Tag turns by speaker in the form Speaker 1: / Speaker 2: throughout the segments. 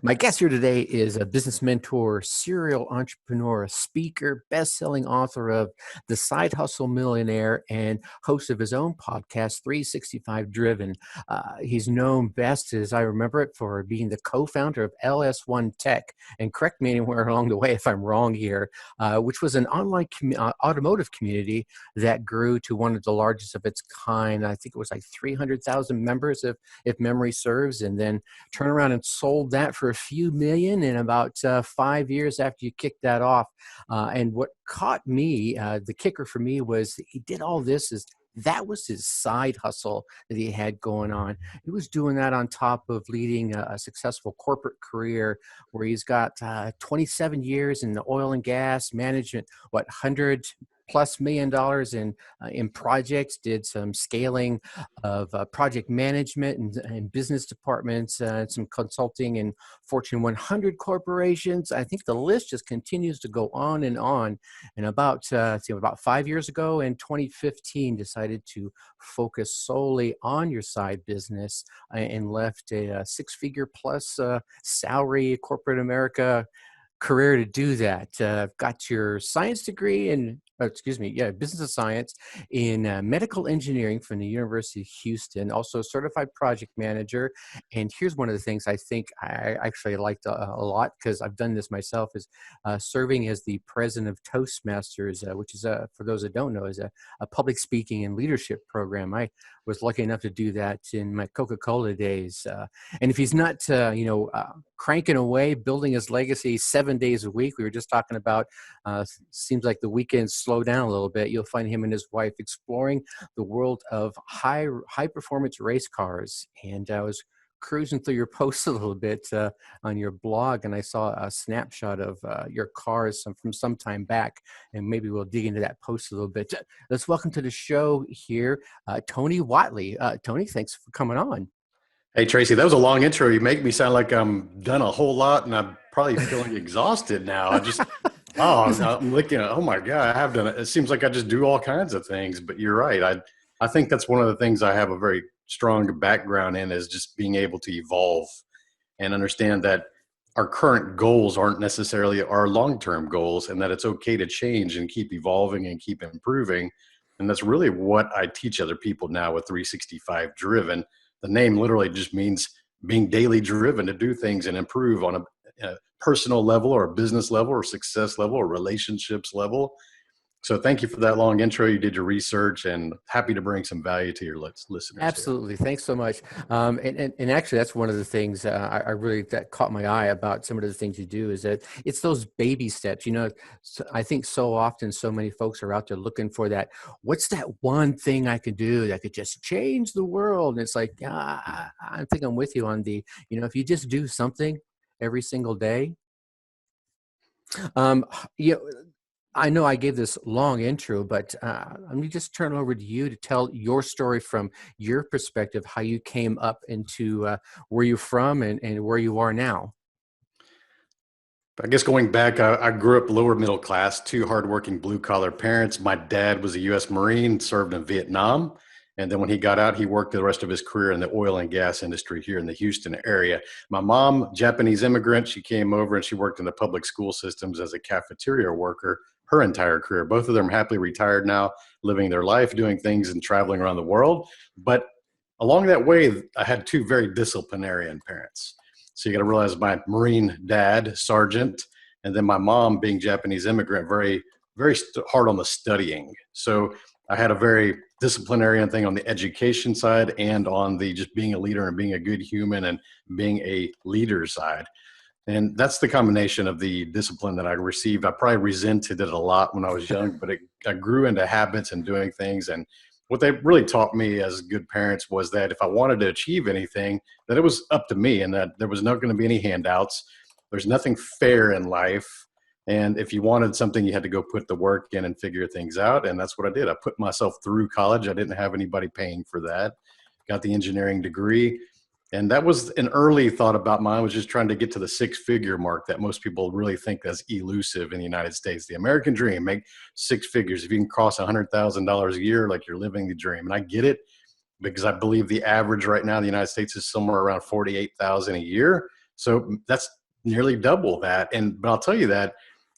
Speaker 1: My guest here today is a business mentor, serial entrepreneur, speaker, best-selling author of The Side Hustle Millionaire, and host of his own podcast, 365 Driven. He's known best, as I remember it, for being the co-founder of LS1 Tech. And correct me anywhere along the way if I'm wrong here, which was an online automotive community that grew to one of the largest of its kind. I think it was like 300,000 members, if memory serves, and then turn around and sold that for a few million in about 5 years after you kicked that off. And what caught me, the kicker for me, was he did all this is that was his side hustle that he had going on. He was doing that on top of leading a successful corporate career where he's got 27 years in the oil and gas management, 100+ million in projects, did some scaling of project management and business departments, some consulting in Fortune 100 corporations. I think the list just continues to go on and on. And about 5 years ago in 2015, decided to focus solely on your side business and left a six-figure plus salary corporate America career to do that. Got your science degree in, business of science in medical engineering from the University of Houston, also certified project manager. And here's one of the things I think I actually liked a lot, because I've done this myself, is serving as the president of Toastmasters, which is, for those that don't know, is a public speaking and leadership program. I was lucky enough to do that in my Coca-Cola days. And if he's not, cranking away, building his legacy 7 days a week, we were just talking about, seems like the weekends slow down a little bit. You'll find him and his wife exploring the world of high performance race cars. And I was cruising through your posts a little bit on your blog, and I saw a snapshot of your cars from some time back, and maybe we'll dig into that post a little bit. Let's welcome to the show here, Tony Whatley. Tony, thanks for coming on.
Speaker 2: Hey, Tracy, that was a long intro. You make me sound like I'm done a whole lot and I'm probably feeling exhausted now. I'm looking at, oh my God, I have done it. It seems like I just do all kinds of things, but you're right. I think that's one of the things I have a very strong background in, is just being able to evolve and understand that our current goals aren't necessarily our long-term goals, and that it's okay to change and keep evolving and keep improving. And that's really what I teach other people now with 365 Driven. The name literally just means being daily driven to do things and improve on a personal level or a business level or success level or relationships level. So thank you for that long intro. You did your research, and happy to bring some value to your listeners.
Speaker 1: Absolutely. Thanks so much. And actually, that's one of the things I really, that caught my eye about some of the things you do, is that it's those baby steps. I think so often so many folks are out there looking for that, what's that one thing I could do that could just change the world? And it's like, I think I'm with you on the, if you just do something every single day. I know I gave this long intro, but let me just turn it over to you to tell your story from your perspective, how you came up into where you're from and where you are now.
Speaker 2: I guess going back, I grew up lower middle class, two hardworking blue collar parents. My dad was a U.S. Marine, served in Vietnam. And then when he got out, he worked the rest of his career in the oil and gas industry here in the Houston area. My mom, Japanese immigrant, she came over and she worked in the public school systems as a cafeteria worker her entire career. Both of them happily retired now, living their life, doing things and traveling around the world. But along that way, I had two very disciplinarian parents. So you got to realize my Marine dad, sergeant, and then my mom, being Japanese immigrant, very, very hard on the studying. So I had a very disciplinarian thing on the education side and on the just being a leader and being a good human and being a leader side. And that's the combination of the discipline that I received. I probably resented it a lot when I was young, but I grew into habits and doing things. And what they really taught me as good parents was that if I wanted to achieve anything, that it was up to me and that there was not going to be any handouts. There's nothing fair in life. And if you wanted something, you had to go put the work in and figure things out. And that's what I did. I put myself through college. I didn't have anybody paying for that. Got the engineering degree. And that was an early thought about mine, was just trying to get to the six-figure mark that most people really think that's elusive in the United States. The American dream, make six figures. If you can cross $100,000 a year, like you're living the dream. And I get it, because I believe the average right now in the United States is somewhere around 48,000 a year. So that's nearly double that. But I'll tell you that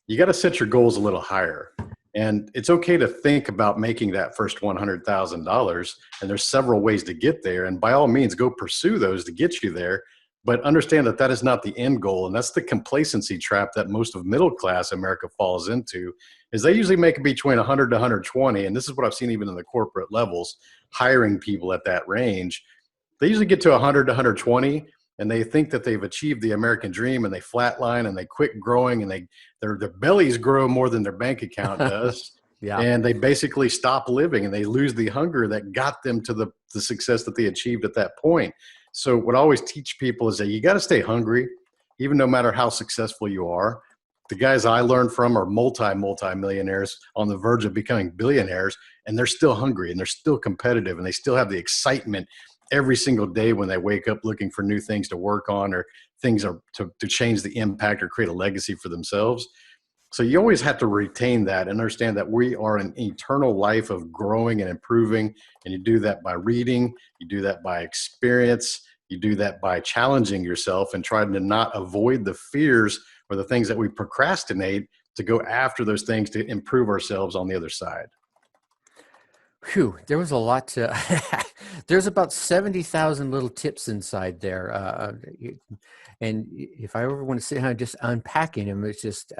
Speaker 2: you got to set your goals a little higher. And it's okay to think about making that first $100,000. And there's several ways to get there. And by all means, go pursue those to get you there. But understand that that is not the end goal. And that's the complacency trap that most of middle class America falls into, is they usually make it between 100 to 120. And this is what I've seen even in the corporate levels, hiring people at that range. They usually get to 100 to 120 and they think that they've achieved the American dream, and they flatline and they quit growing, and their bellies grow more than their bank account does.
Speaker 1: Yeah.
Speaker 2: And they basically stop living and they lose the hunger that got them to the success that they achieved at that point. So what I always teach people is that you got to stay hungry, even no matter how successful you are. The guys I learned from are multi-millionaires on the verge of becoming billionaires, and they're still hungry and they're still competitive and they still have the excitement every single day when they wake up looking for new things to work on, or things to change the impact or create a legacy for themselves. So you always have to retain that and understand that we are an eternal life of growing and improving. And you do that by reading, you do that by experience, you do that by challenging yourself and trying to not avoid the fears or the things that we procrastinate, to go after those things to improve ourselves on the other side.
Speaker 1: Whew, there was a lot to. There's about 70,000 little tips inside there, and if I ever want to sit down and just unpacking them, it's just.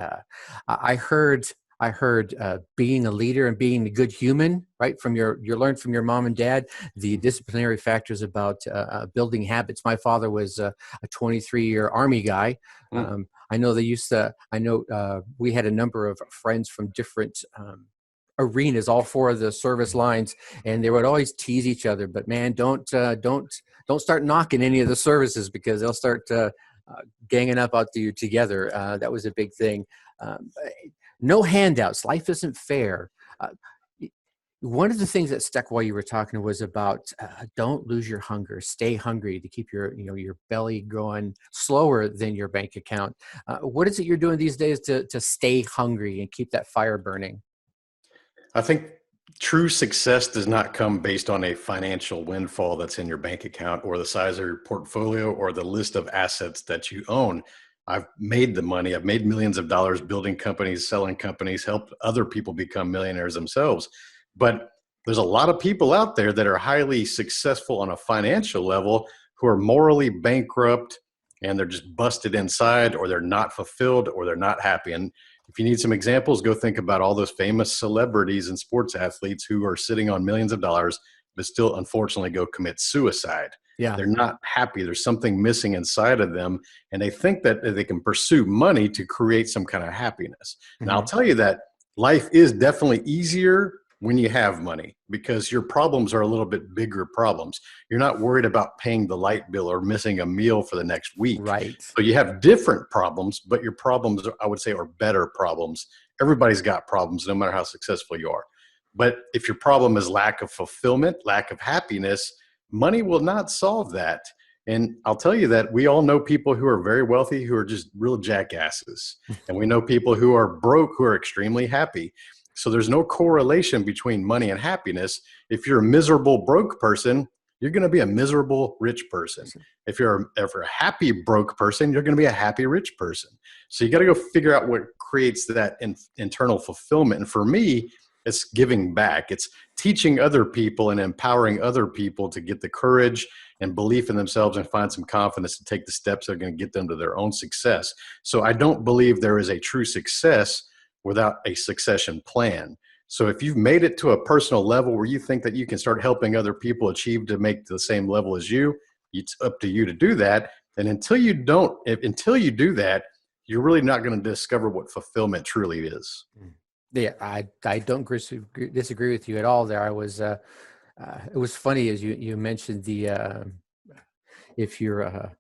Speaker 1: I heard. I heard being a leader and being a good human, right? From you learned from your mom and dad the disciplinary factors about building habits. My father was a 23-year Army guy. I know they used to. I know we had a number of friends from different. Arenas, all four of the service lines, and they would always tease each other. But man, don't start knocking any of the services, because they'll start ganging up out to you together. That was a big thing. No handouts. Life isn't fair. One of the things that stuck while you were talking was about don't lose your hunger. Stay hungry to keep your belly going slower than your bank account. What is it you're doing these days to stay hungry and keep that fire burning?
Speaker 2: I think true success does not come based on a financial windfall that's in your bank account, or the size of your portfolio, or the list of assets that you own. I've made the money. I've made millions of dollars building companies, selling companies, helped other people become millionaires themselves. But there's a lot of people out there that are highly successful on a financial level who are morally bankrupt, and they're just busted inside, or they're not fulfilled, or they're not happy. And if you need some examples, go think about all those famous celebrities and sports athletes who are sitting on millions of dollars, but still unfortunately go commit suicide.
Speaker 1: Yeah.
Speaker 2: They're not happy. There's something missing inside of them. And they think that they can pursue money to create some kind of happiness.
Speaker 1: Mm-hmm.
Speaker 2: Now, I'll tell you that life is definitely easier when you have money, because your problems are a little bit bigger problems. You're not worried about paying the light bill or missing a meal for the next week.
Speaker 1: Right.
Speaker 2: So you have different problems, but your problems, I would say, are better problems. Everybody's got problems, no matter how successful you are. But if your problem is lack of fulfillment, lack of happiness, money will not solve that. And I'll tell you that we all know people who are very wealthy who are just real jackasses. And we know people who are broke who are extremely happy. So there's no correlation between money and happiness. If you're a miserable broke person, you're going to be a miserable rich person. If you're a happy broke person, you're going to be a happy rich person. So you got to go figure out what creates that internal fulfillment. And for me, it's giving back. It's teaching other people and empowering other people to get the courage and belief in themselves and find some confidence to take the steps that are going to get them to their own success. So I don't believe there is a true success without a succession plan. So if you've made it to a personal level where you think that you can start helping other people achieve to make the same level as you, it's up to you to do that. And until you do that, you're really not going to discover what fulfillment truly is.
Speaker 1: Yeah, I don't disagree with you at all there. I was it was funny as you mentioned the if you're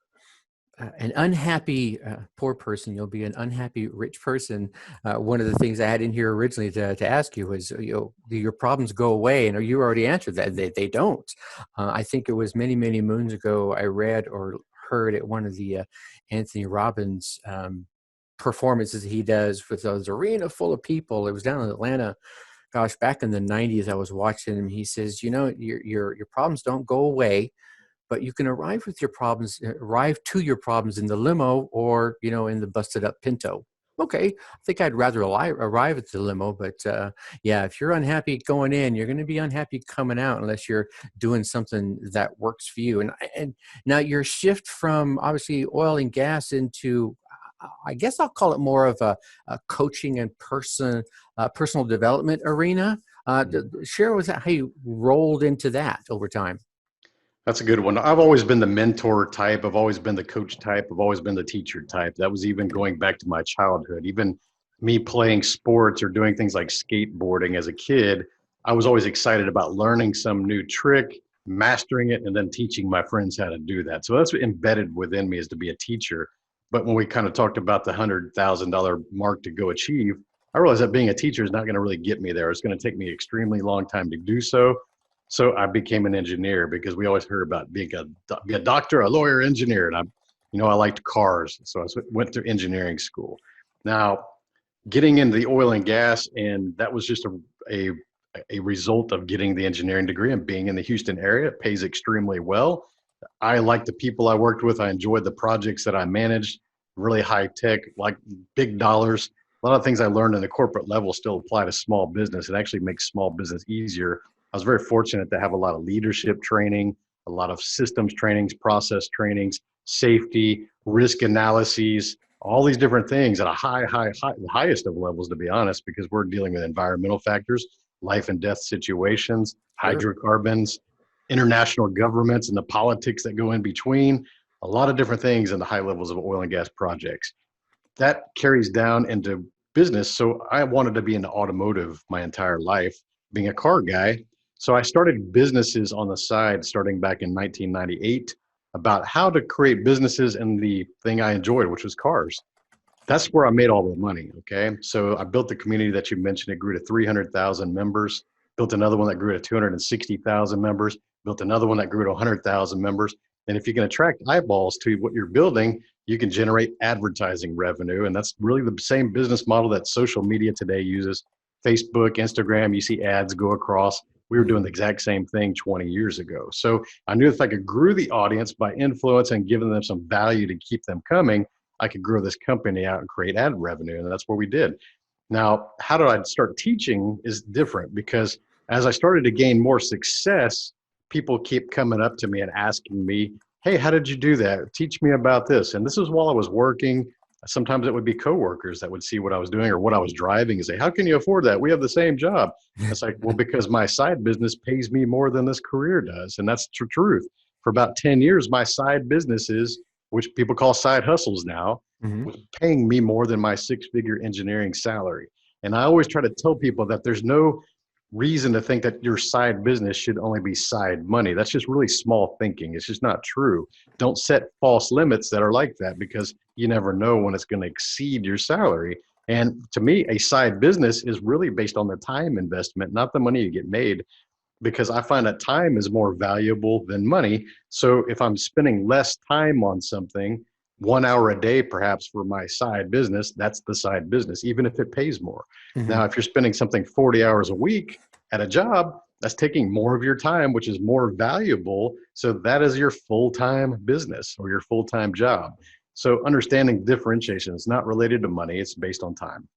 Speaker 1: an unhappy poor person, you'll be an unhappy rich person. One of the things I had in here originally to ask you was, do your problems go away? And you already answered that. They don't. I think it was many, many moons ago I read or heard at one of the Anthony Robbins performances he does with those arena full of people. It was down in Atlanta. Gosh, back in the 90s, I was watching him. He says, your problems don't go away, but you can arrive to your problems in the limo or, in the busted up Pinto. Okay, I think I'd rather arrive at the limo, but yeah, if you're unhappy going in, you're going to be unhappy coming out unless you're doing something that works for you. And now your shift from obviously oil and gas into, I guess I'll call it more of a coaching and personal development arena. Share with that how you rolled into that over time.
Speaker 2: That's a good one. I've always been the mentor type. I've always been the coach type. I've always been the teacher type. That was even going back to my childhood. Even me playing sports or doing things like skateboarding as a kid, I was always excited about learning some new trick, mastering it, and then teaching my friends how to do that. So that's embedded within me, is to be a teacher. But when we kind of talked about the $100,000 mark to go achieve, I realized that being a teacher is not going to really get me there. It's going to take me an extremely long time to do so. So I became an engineer because we always heard about be a doctor, a lawyer, engineer, and I liked cars, so I went to engineering school. Now, getting into the oil and gas, and that was just a result of getting the engineering degree and being in the Houston area. It pays extremely well. I liked the people I worked with. I enjoyed the projects that I managed. Really high tech, like big dollars. A lot of things I learned in the corporate level still apply to small business. It actually makes small business easier. I was very fortunate to have a lot of leadership training, a lot of systems trainings, process trainings, safety, risk analyses, all these different things at a the highest of levels, to be honest, because we're dealing with environmental factors, life and death situations,
Speaker 1: Sure.
Speaker 2: hydrocarbons, international governments, and the politics that go in between, a lot of different things in the high levels of oil and gas projects. That carries down into business. So I wanted to be in the automotive my entire life, being a car guy. So I started businesses on the side starting back in 1998 about how to create businesses in the thing I enjoyed, which was cars. That's where I made all the money. Okay. So I built the community that you mentioned. It grew to 300,000 members, built another one that grew to 260,000 members, built another one that grew to 100,000 members. And if you can attract eyeballs to what you're building, you can generate advertising revenue. And that's really the same business model that social media today uses. Facebook, Instagram, you see ads go across. We were doing the exact same thing 20 years ago. So I knew if I could grow the audience by influence and giving them some value to keep them coming, I could grow this company out and create ad revenue. And that's what we did. Now, how did I start teaching is different, because as I started to gain more success, people keep coming up to me and asking me, hey, how did you do that? Teach me about this. And this is while I was working. Sometimes it would be coworkers that would see what I was doing or what I was driving and say, how can you afford that? We have the same job. It's like, well, because my side business pays me more than this career does. And that's the truth. For about 10 years, my side businesses, which people call side hustles now,
Speaker 1: Hmm.
Speaker 2: was paying me more than my six-figure engineering salary. And I always try to tell people that there's no reason to think that your side business should only be side money. That's just really small thinking. It's just not true. Don't set false limits that are like that, because you never know when it's going to exceed your salary. And to me, a side business is really based on the time investment, not the money you get made, because I find that time is more valuable than money. So if I'm spending less time on something, 1 hour a day, perhaps for my side business, that's the side business, even if it pays more.
Speaker 1: Hmm.
Speaker 2: Now, if you're spending something 40 hours a week at a job, that's taking more of your time, which is more valuable. So that is your full-time business or your full-time job. So understanding differentiation is not related to money. It's based on time.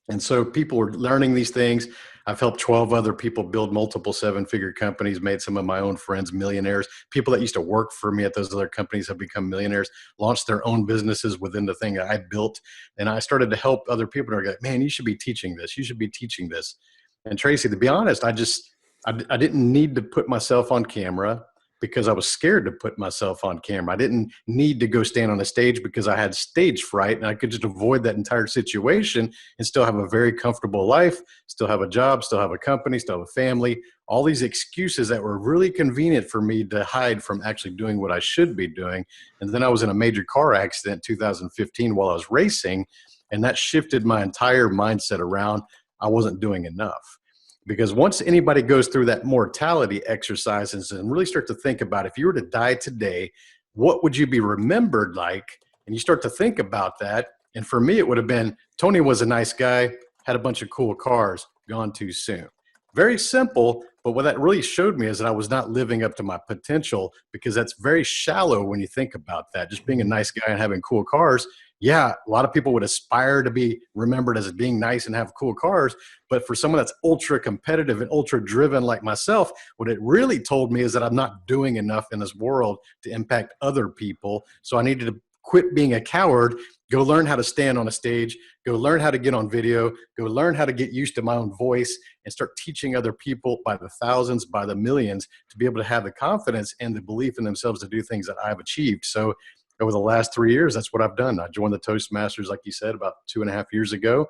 Speaker 2: And so people are learning these things. I've helped 12 other people build multiple seven-figure companies, made some of my own friends millionaires. People that used to work for me at those other companies have become millionaires, launched their own businesses within the thing that I built. And I started to help other people. And are like, man, you should be teaching this. You should be teaching this. And Tracy, to be honest, I didn't need to put myself on camera because I was scared to put myself on camera. I didn't need to go stand on a stage because I had stage fright, and I could just avoid that entire situation and still have a very comfortable life, still have a job, still have a company, still have a family, all these excuses that were really convenient for me to hide from actually doing what I should be doing. And then I was in a major car accident in 2015 while I was racing, and that shifted my entire mindset around. I wasn't doing enough. Because once anybody goes through that mortality exercises and really start to think about, if you were to die today, what would you be remembered like? And you start to think about that. And for me, it would have been, Tony was a nice guy, had a bunch of cool cars, gone too soon. Very simple, But what that really showed me is that I was not living up to my potential, because that's very shallow when you think about that. Just being a
Speaker 1: Mhm.
Speaker 2: nice guy and having cool cars. Yeah, a lot of people would aspire to be remembered as being nice and have cool cars. But for someone that's ultra competitive and ultra driven like myself, what it really told me is that I'm not doing enough in this world to impact other people. So I needed to quit being a coward, go learn how to stand on a stage, go learn how to get on video, go learn how to get used to my own voice, and start teaching other people by the thousands, by the millions, to be able to have the confidence and the belief in themselves to do things that I've achieved. So over the last 3 years, that's what I've done. I joined the Toastmasters, like you said, about 2.5 years ago.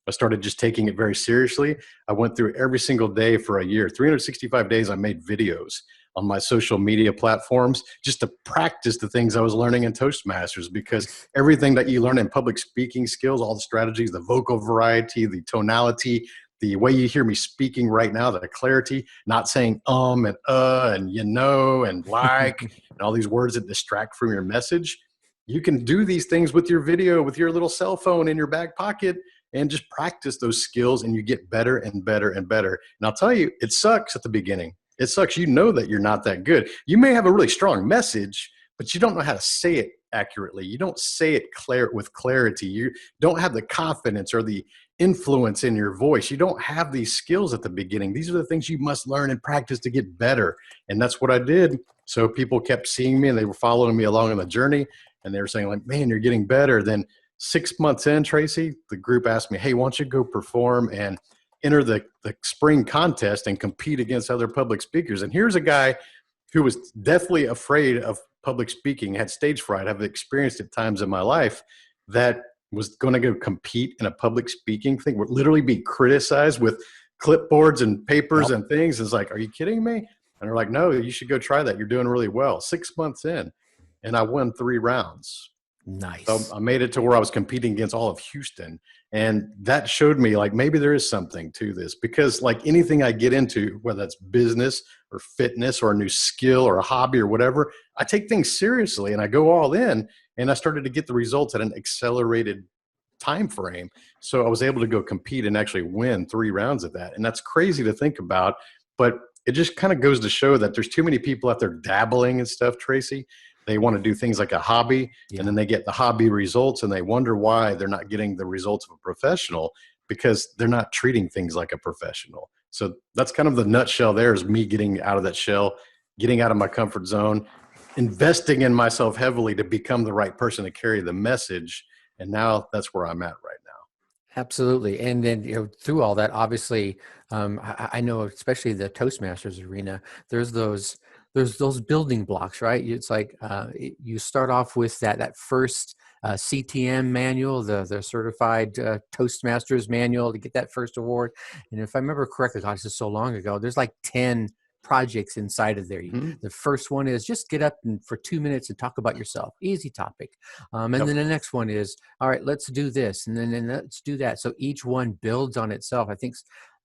Speaker 2: I started just taking it very seriously. I went through every single day for a year, 365 days. I made videos on my social media platforms just to practice the things I was learning in Toastmasters, because
Speaker 1: Nice.
Speaker 2: everything that you learn in public speaking skills, all the strategies, the vocal variety, the tonality, the way you hear me speaking right now, the clarity, not saying and you know and like and all these words that distract from your message. You can do these things with your video, with your little cell phone in your back pocket, and just practice those skills, and you get better and better and better. And I'll tell you, it sucks at the beginning. It sucks. You know that you're not that good. You may have a really strong message, but you don't know how to say it accurately. You don't say it with clarity. You don't have the confidence or the influence in your voice. You don't have these skills at the beginning. These are the things you must learn and practice to get better. And that's what I did. So people kept seeing me, and they were following me along on the journey, and they were saying like, man, you're getting better. Then 6 months in, Tracy, the group asked me, hey, why don't you go perform and enter the spring contest and compete against other public speakers? And here's a guy who was deathly afraid of public speaking, had stage fright, have experienced it times in my life, that was going to go compete in a public speaking thing, would literally be criticized with clipboards and papers
Speaker 1: Yep.
Speaker 2: and things. It's like, are you kidding me? And they're like, no, you should go try that. You're doing really well. 6 months in, and I won 3 rounds. So
Speaker 1: Nice.
Speaker 2: I made it to where I was competing against all of Houston. And that showed me like maybe there is something to this, because like anything I get into, whether it's business or fitness or a new skill or a hobby or whatever, I take things seriously and I go all in, and I started to get the results at an accelerated time frame. So I was able to go compete and actually win 3 rounds of that. And that's crazy to think about, but it just kind of goes to show that there's too many people out there dabbling and stuff, Tracy. They want to do things like a hobby, and
Speaker 1: Yeah.
Speaker 2: then they get the hobby results and they wonder why they're not getting the results of a professional, because they're not treating things like a professional. So that's kind of the nutshell. There is me getting out of that shell, getting out of my comfort zone, investing in myself heavily to become the right person to carry the message. And now that's where I'm at right now.
Speaker 1: Absolutely. And then, through all that, obviously, I know, especially the Toastmasters arena, there's those building blocks, right? It's like you start off with that first CTM manual, the certified Toastmasters manual, to get that first award. And if I remember correctly, gosh, this is so long ago, there's like 10 projects inside of there.
Speaker 2: Mhm.
Speaker 1: The first one is just get up and for 2 minutes and talk about yourself. Easy topic. And then
Speaker 2: Yep.
Speaker 1: the next one is, all right, let's do this, and then let's do that. So each one builds on itself. I think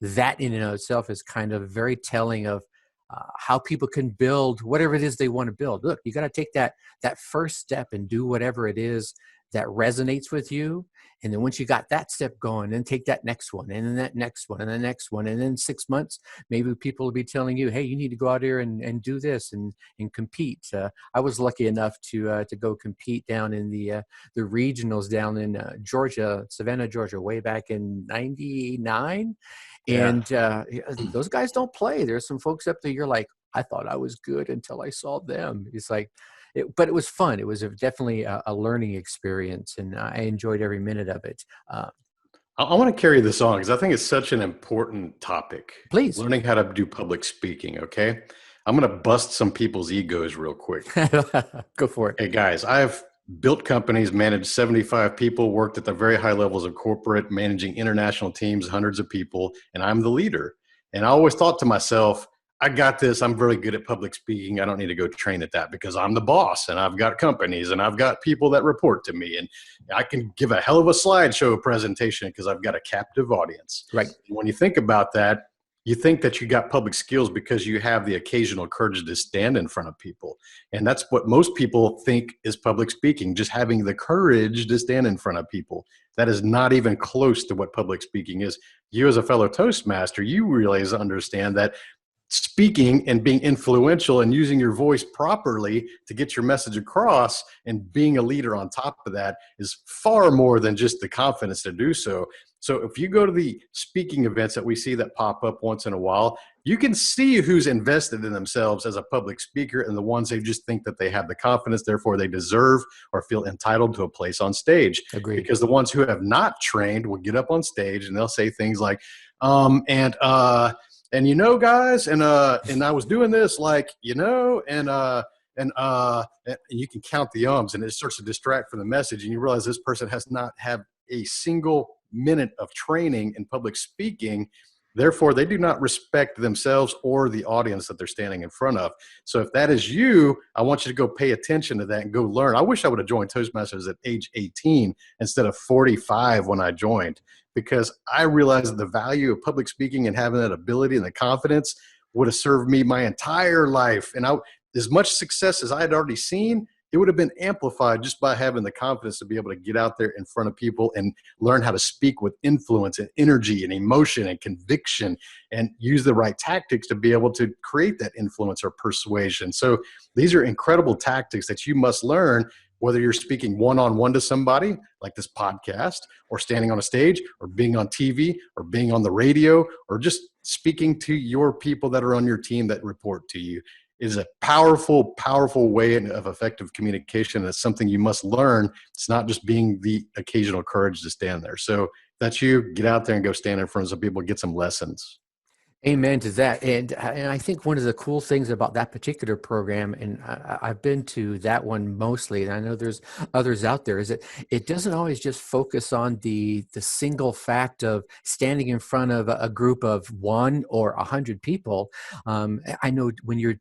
Speaker 1: that in and of itself is kind of very telling of how people can build whatever it is they want to build. Look, you got to take that first step and do whatever it is that resonates with you. And then once you got that step going, then take that next one, and then that next one, and the next one. And then 6 months, maybe people will be telling you, hey, you need to go out here and do this and compete. I was lucky enough to go compete down in the regionals down in Georgia, Savannah, Georgia, way back in '99.
Speaker 2: Yeah.
Speaker 1: And yeah, those guys don't play. There's some folks up there, you're like, I thought I was good until I saw them. It's like, but it was fun. It was definitely a learning experience, and I enjoyed every minute of it.
Speaker 2: I want to carry this on because I think it's such an important topic.
Speaker 1: Please.
Speaker 2: Learning how to do public speaking. Okay. I'm going to bust some people's egos real quick.
Speaker 1: Go for it.
Speaker 2: Hey, guys, I've built companies, managed 75 people, worked at the very high levels of corporate, managing international teams, hundreds of people, and I'm the leader. And I always thought to myself, I got this. I'm very good at public speaking. I don't need to go train at that because I'm the boss and I've got companies and I've got people that report to me. And I can give a hell of a slideshow presentation because I've got a captive audience.
Speaker 1: Right.
Speaker 2: When you think about that, you think that you got public skills because you have the occasional courage to stand in front of people. And that's what most people think is public speaking, just having the courage to stand in front of people. That is not even close to what public speaking is. You as a fellow Toastmaster, you realize, understand that speaking and being influential and using your voice properly to get your message across, and being a leader on top of that is far more than just the confidence to do so. So if you go to the speaking events that we see that pop up once in a while, you can see who's invested in themselves as a public speaker, and the ones they just think that they have the confidence, therefore they deserve or feel entitled to a place on stage.
Speaker 1: Agreed.
Speaker 2: Because the ones who have not trained will get up on stage and they'll say things like, and guys, and I was doing this, like, and you can count the ums, and it starts to distract from the message, and you realize this person has not had a single minute of training in public speaking. Therefore, they do not respect themselves or the audience that they're standing in front of. So if that is you, I want you to go pay attention to that and go learn. I wish I would have joined Toastmasters at age 18 instead of 45 when I joined, because I realized that the value of public speaking and having that ability and the confidence would have served me my entire life. And as much success as I had already seen, it would have been amplified just by having the confidence to be able to get out there in front of people and learn how to speak with influence and energy and emotion and conviction, and use the right tactics to be able to create that influence or persuasion. So these are incredible tactics that you must learn, whether you're speaking one-on-one to somebody like this podcast, or standing on a stage, or being on TV, or being on the radio, or just speaking to your people that are on your team that report to you. Is a powerful, powerful way of effective communication. It's something you must learn. It's not just being the occasional courage to stand there. So if that's you, get out there and go stand in front of some people, get some lessons.
Speaker 1: Amen to that. And I think one of the cool things about that particular program, and I've been to that one mostly, and I know there's others out there, is that it doesn't always just focus on the single fact of standing in front of a group of 1 or 100 people. I know when you're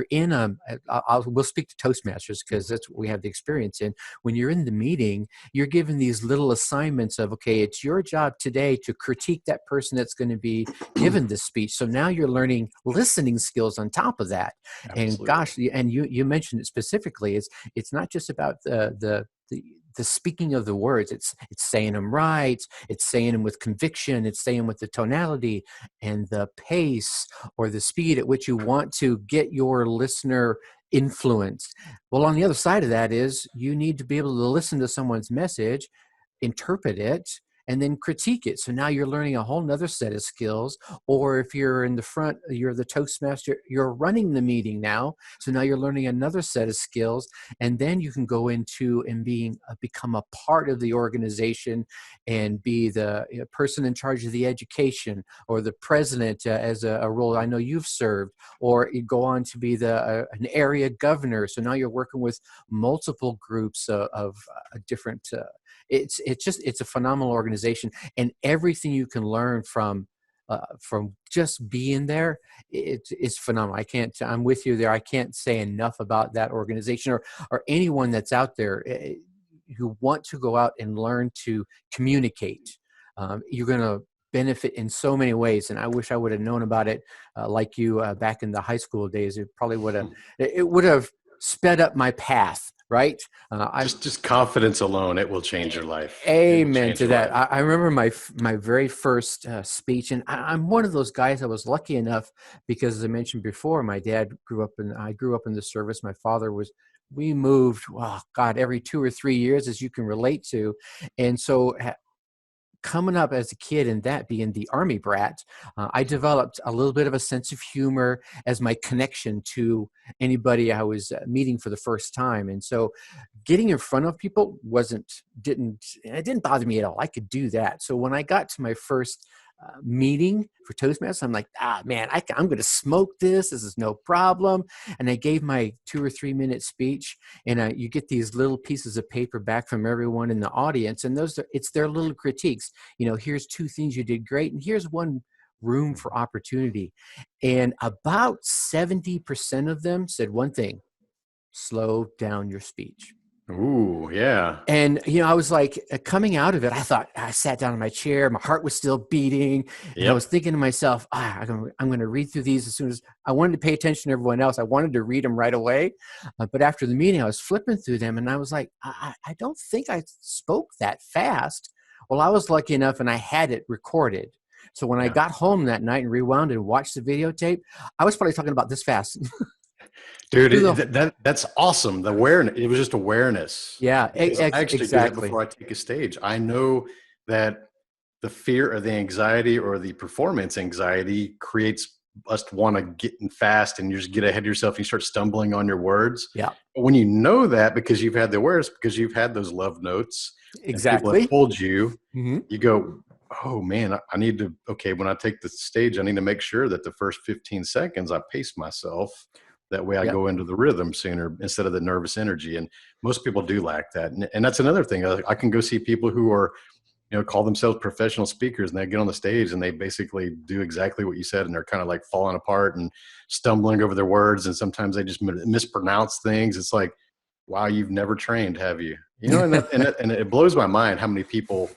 Speaker 1: in we'll speak to Toastmasters because that's what we have the experience in. When you're in the meeting, you're given these little assignments of, okay, it's your job today to critique that person that's going to be given this speech. So now you're learning listening skills on top of that.
Speaker 2: Absolutely.
Speaker 1: And gosh, and you mentioned it specifically. It's not just about the speaking of the words. It's saying them right. It's saying them with conviction. It's saying with the tonality and the pace or the speed at which you want to get your listener influenced. Well, on the other side of that is you need to be able to listen to someone's message, interpret it, and then critique it. So now you're learning a whole nother set of skills. Or if you're in the front, you're the Toastmaster, you're running the meeting now. So now you're learning another set of skills. And then you can go into and become a part of the organization and be the person in charge of the education, or the president as a role I know you've served, or you go on to be an area governor. So now you're working with multiple groups of different it's a phenomenal organization, and everything you can learn from just being there, it's phenomenal. I'm with you there. I can't say enough about that organization, or anyone that's out there who want to go out and learn to communicate. You're going to benefit in so many ways, and I wish I would have known about it like you back in the high school days. It would have sped up my path. Right?
Speaker 2: Just confidence alone, it will change your life.
Speaker 1: Amen to that. I remember my very first speech, and I'm one of those guys. I was lucky enough because, as I mentioned before, I grew up in the service. My father we moved, well, God, every 2 or 3 years, as you can relate to. And so coming up as a kid and that being the Army brat, I developed a little bit of a sense of humor as my connection to anybody I was meeting for the first time. And so getting in front of people didn't bother me at all. I could do that. So when I got to my first meeting for Toastmasters, I'm like, man, I'm going to smoke this. This is no problem. And I gave my 2 or 3 minute speech, and you get these little pieces of paper back from everyone in the audience, and it's their little critiques. Here's 2 things you did great, and here's one room for opportunity. And about 70% of them said one thing: slow down your speech.
Speaker 2: Ooh, yeah.
Speaker 1: And, I was like, coming out of it, I sat down in my chair, my heart was still beating. And I was thinking to myself, I'm going to read through these as soon as I wanted to pay attention to everyone else. I wanted to read them right away. But after the meeting, I was flipping through them, and I was like, I don't think I spoke that fast. Well, I was lucky enough and I had it recorded. So when I
Speaker 2: Yeah.
Speaker 1: got home that night and rewound and watched the videotape, I was probably talking about this fast.
Speaker 2: Dude,
Speaker 1: Through the
Speaker 2: that's awesome. The awareness, it was just awareness.
Speaker 1: Yeah,
Speaker 2: Because I actually do that
Speaker 1: exactly.
Speaker 2: before I take a stage. I know that the fear or the anxiety or the performance anxiety creates us to want to get in fast and you just get ahead of yourself and you start stumbling on your words.
Speaker 1: Yeah,
Speaker 2: But when you know that because you've had the awareness, because you've had those love notes and people have
Speaker 1: exactly.
Speaker 2: told you,
Speaker 1: Hmm.
Speaker 2: you go, oh man, I need to, okay, when I take the stage, I need to make sure that the first 15 seconds I pace myself. That way I
Speaker 1: Yep.
Speaker 2: go into the rhythm sooner instead of the nervous energy. And most people do lack that. And that's another thing. I can go see people who are, call themselves professional speakers and they get on the stage and they basically do exactly what you said. And they're kind of like falling apart and stumbling over their words. And sometimes they just mispronounce things. It's like, wow, you've never trained, have you? And it blows my mind how many people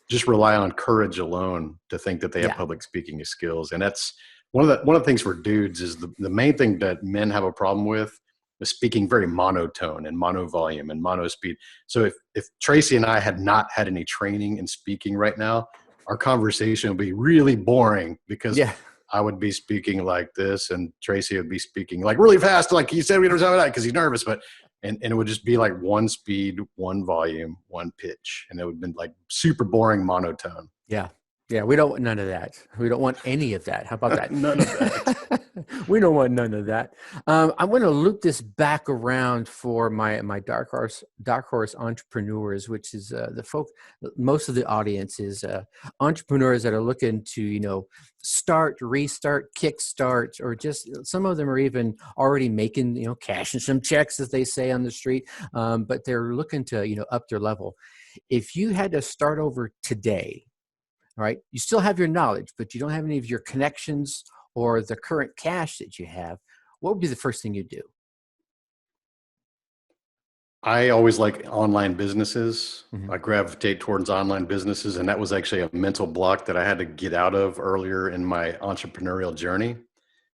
Speaker 2: just rely on courage alone to think that they have
Speaker 1: Yeah.
Speaker 2: public speaking skills. And that's one of the things for dudes is the main thing that men have a problem with is speaking very monotone and mono volume and mono speed. So if Tracy and I had not had any training in speaking right now, our conversation would be really boring because
Speaker 1: Yeah.
Speaker 2: I would be speaking like this and Tracy would be speaking like really fast, like he said we don't have that because he's nervous, but and it would just be like one speed, one volume, one pitch, and it would have been like super boring monotone.
Speaker 1: Yeah. Yeah. We don't want none of that. We don't want any of that. How about that?
Speaker 2: None of that.
Speaker 1: We don't want none of that. I'm going to loop this back around for my dark horse entrepreneurs, which is the folk. Most of the audience is entrepreneurs that are looking to start, restart, kickstart, or just some of them are even already making cashing some checks, as they say on the street. But they're looking to up their level. If you had to start over today, all right, you still have your knowledge, but you don't have any of your connections or the current cash that you have, what would be the first thing you do?
Speaker 2: I always like online businesses.
Speaker 1: Hmm.
Speaker 2: I gravitate towards online businesses, and that was actually a mental block that I had to get out of earlier in my entrepreneurial journey.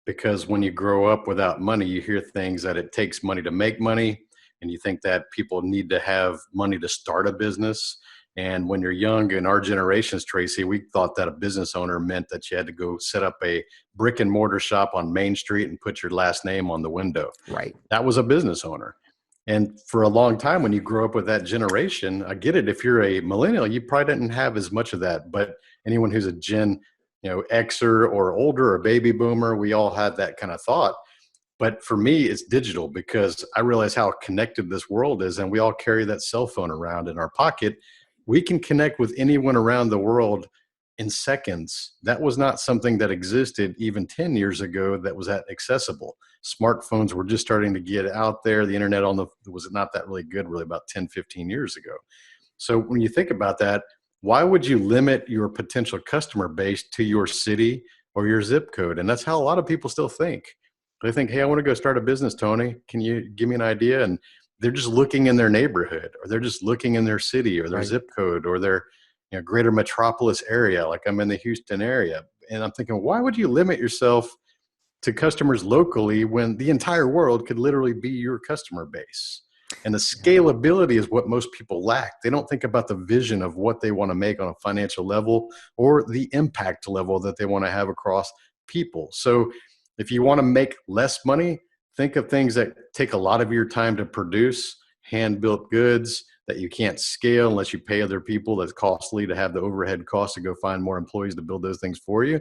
Speaker 2: Because when you grow up without money, you hear things that it takes money to make money, and you think that people need to have money to start a business. And when you're young, in our generations, Tracy, we thought that a business owner meant that you had to go set up a brick and mortar shop on Main Street and put your last name on the window.
Speaker 1: Right.
Speaker 2: That was a business owner. And for a long time, when you grow up with that generation, I get it. If you're a millennial, you probably didn't have as much of that. But anyone who's a Gen, Xer or older or baby boomer, we all had that kind of thought. But for me, it's digital because I realize how connected this world is, and we all carry that cell phone around in our pocket. We can connect with anyone around the world in seconds. That was not something that existed even 10 years ago that was that accessible. Smartphones were just starting to get out there. The internet was not that really good, really about 10, 15 years ago. So when you think about that, why would you limit your potential customer base to your city or your zip code? And that's how a lot of people still think. They think, hey, I want to go start a business, Tony. Can you give me an idea? And they're just looking in their neighborhood, or they're just looking in their city or their
Speaker 1: Right.
Speaker 2: zip code or their greater metropolis area, like I'm in the Houston area. And I'm thinking, why would you limit yourself to customers locally when the entire world could literally be your customer base? And the
Speaker 1: Yeah.
Speaker 2: scalability is what most people lack. They don't think about the vision of what they want to make on a financial level or the impact level that they want to have across people. So if you want to make less money, think of things that take a lot of your time to produce, hand built goods that you can't scale unless you pay other people. That's costly to have the overhead costs to go find more employees to build those things for you.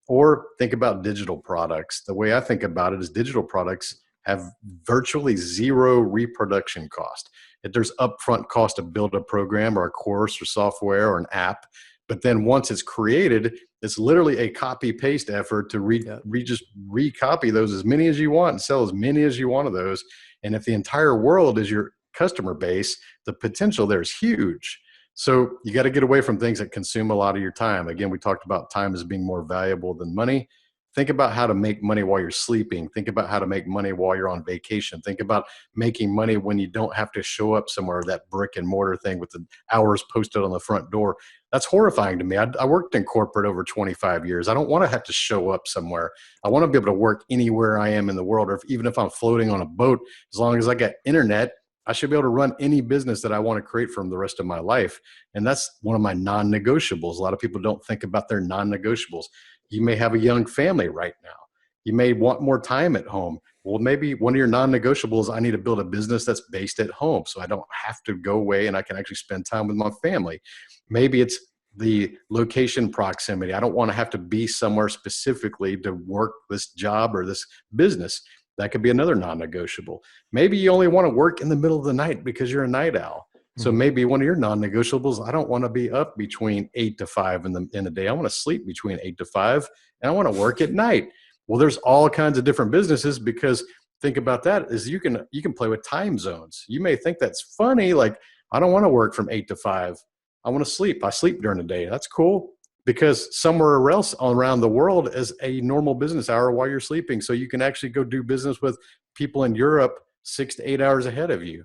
Speaker 2: Or think about digital products. The way I think about it is digital products have virtually zero reproduction cost. If there's upfront cost to build a program or a course or software or an app, but then once it's created, it's literally a copy paste effort to
Speaker 1: Yeah.
Speaker 2: just recopy those as many as you want and sell as many as you want of those. And if the entire world is your customer base, the potential there is huge. So you got to get away from things that consume a lot of your time. Again, we talked about time as being more valuable than money. Think about how to make money while you're sleeping. Think about how to make money while you're on vacation. Think about making money when you don't have to show up somewhere, that brick and mortar thing with the hours posted on the front door. That's horrifying to me. I worked in corporate over 25 years. I don't want to have to show up somewhere. I want to be able to work anywhere I am in the world, or even if I'm floating on a boat, as long as I got internet, I should be able to run any business that I want to create from the rest of my life. And that's one of my non-negotiables. A lot of people don't think about their non-negotiables. You may have a young family right now. You may want more time at home. Well, maybe one of your non-negotiables, I need to build a business that's based at home so I don't have to go away and I can actually spend time with my family. Maybe it's the location proximity. I don't want to have to be somewhere specifically to work this job or this business. That could be another non-negotiable. Maybe you only want to work in the middle of the night because you're a night owl. So
Speaker 1: Mhm.
Speaker 2: maybe one of your non-negotiables, I don't want to be up between 8 to 5 in the day. I want to sleep between 8 to 5 and I want to work at night. Well, there's all kinds of different businesses because think about that is you can play with time zones. You may think that's funny. Like, I don't want to work from 8 to 5. I want to sleep. I sleep during the day. That's cool because somewhere else around the world is a normal business hour while you're sleeping. So you can actually go do business with people in Europe 6 to 8 hours ahead of you.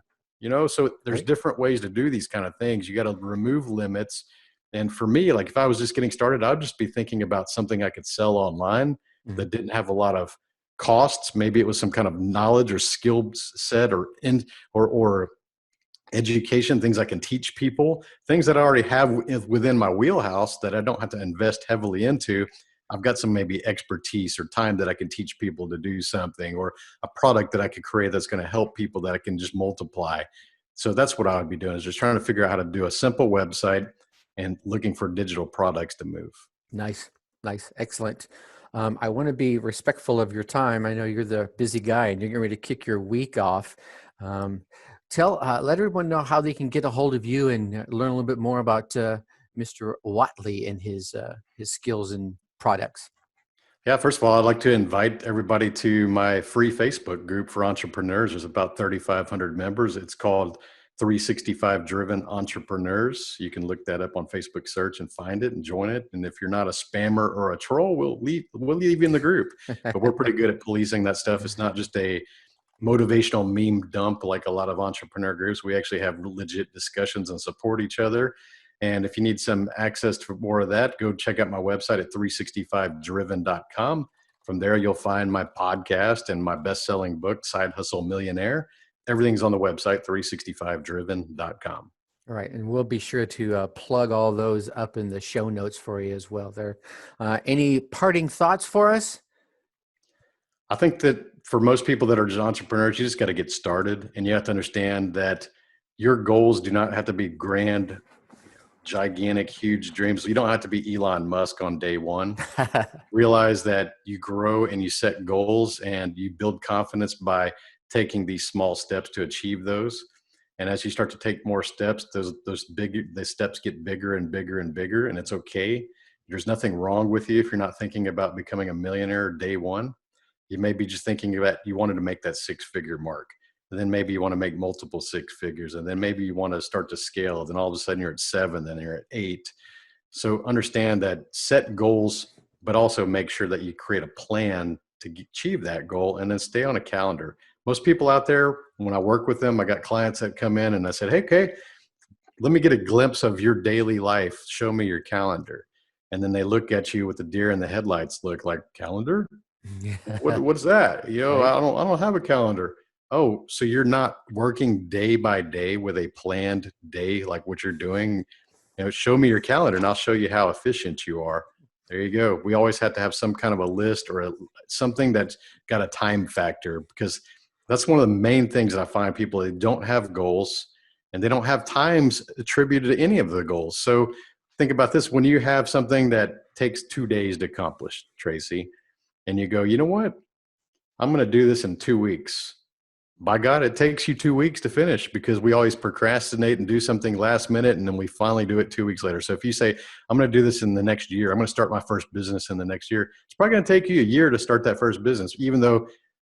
Speaker 2: So there's
Speaker 1: Right.
Speaker 2: different ways to do these kind of things. You got to remove limits. And for me, like if I was just getting started, I'd just be thinking about something I could sell online
Speaker 1: Mhm.
Speaker 2: that didn't have a lot of costs. Maybe it was some kind of knowledge or skill set or education, things I can teach people, things that I already have within my wheelhouse that I don't have to invest heavily into. I've got some maybe expertise or time that I can teach people to do something, or a product that I could create that's going to help people that I can just multiply. So that's what I would be doing, is just trying to figure out how to do a simple website and looking for digital products to move.
Speaker 1: Nice, nice, excellent. I want to be respectful of your time. I know you're the busy guy and you're getting ready to kick your week off. Um, let everyone know how they can get a hold of you and learn a little bit more about Mr. Whatley and his skills and products.
Speaker 2: Yeah, first of all, I'd like to invite everybody to my free Facebook group for entrepreneurs. There's about 3,500 members. It's called 365 Driven Entrepreneurs. You can look that up on Facebook search and find it and join it. And if you're not a spammer or a troll, we'll leave you in the group. But we're pretty good at policing that stuff. It's not just a motivational meme dump like a lot of entrepreneur groups. We actually have legit discussions and support each other. And if you need some access to more of that, go check out my website at 365driven.com. From there, you'll find my podcast and my best-selling book, Side Hustle Millionaire. Everything's on the website, 365driven.com.
Speaker 1: All right, and we'll be sure to plug all those up in the show notes for you as well. There, any parting thoughts for us?
Speaker 2: I think that for most people that are just entrepreneurs, you just got to get started, and you have to understand that your goals do not have to be grand, gigantic, huge dreams. You don't have to be Elon Musk on day one. Realize that you grow and you set goals and you build confidence by taking these small steps to achieve those. And as you start to take more steps, the steps get bigger and bigger and bigger, and it's okay. There's nothing wrong with you if you're not thinking about becoming a millionaire day one. You may be just thinking about you wanted to make that six-figure mark. And then maybe you want to make multiple six figures. And then maybe you want to start to scale. Then all of a sudden you're at 7, then you're at 8. So understand that, set goals, but also make sure that you create a plan to achieve that goal and then stay on a calendar. Most people out there, when I work with them, I got clients that come in and I said, hey, okay, let me get a glimpse of your daily life. Show me your calendar. And then they look at you with the deer in the headlights look, like, calendar? What's that?
Speaker 1: Right.
Speaker 2: I don't have a calendar. Oh, so you're not working day by day with a planned day like what you're doing? Show me your calendar and I'll show you how efficient you are. There you go. We always have to have some kind of a list or something that's got a time factor, because that's one of the main things that I find people, they don't have goals and they don't have times attributed to any of the goals. So think about this. When you have something that takes 2 days to accomplish, Tracy, and you go, you know what? I'm going to do this in 2 weeks. By God, it takes you 2 weeks to finish, because we always procrastinate and do something last minute, and then we finally do it 2 weeks later. So if you say, I'm going to do this in the next year, I'm going to start my first business in the next year, it's probably going to take you a year to start that first business, even though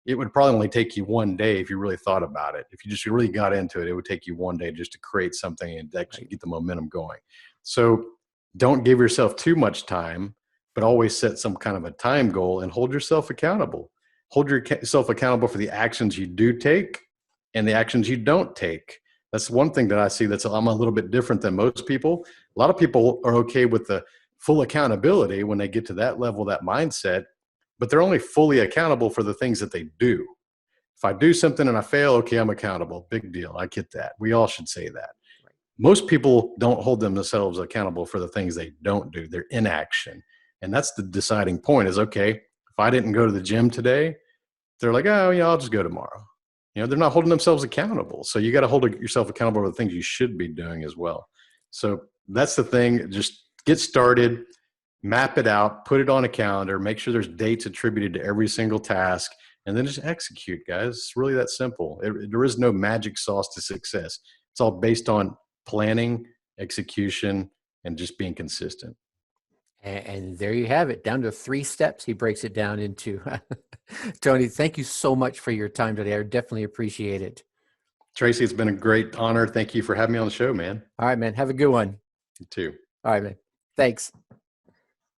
Speaker 2: it would probably only take you one day if you really thought about it. If you just really got into it, it would take you one day just to create something and actually
Speaker 1: Right.
Speaker 2: get the momentum going. So don't give yourself too much time, but always set some kind of a time goal and hold yourself accountable. Hold yourself accountable for the actions you do take and the actions you don't take. That's one thing that I see that's I'm a little bit different than most people. A lot of people are okay with the full accountability when they get to that level, that mindset, but they're only fully accountable for the things that they do. If I do something and I fail, okay, I'm accountable. Big deal. I get that. We all should say that.
Speaker 1: Right.
Speaker 2: Most people don't hold themselves accountable for the things they don't do. They're inaction. And that's the deciding point is, okay, if I didn't go to the gym today, they're like, oh, yeah, I'll just go tomorrow. They're not holding themselves accountable. So you got to hold yourself accountable for the things you should be doing as well. So that's the thing. Just get started, map it out, put it on a calendar, make sure there's dates attributed to every single task, and then just execute, guys. It's really that simple. There is no magic sauce to success. It's all based on planning, execution, and just being consistent.
Speaker 1: And there you have it, down to 3 steps. He breaks it down into. Tony, thank you so much for your time today. I definitely appreciate it.
Speaker 2: Tracy, it's been a great honor. Thank you for having me on the show, man.
Speaker 1: All right, man. Have a good one.
Speaker 2: You too.
Speaker 1: All right, man. Thanks.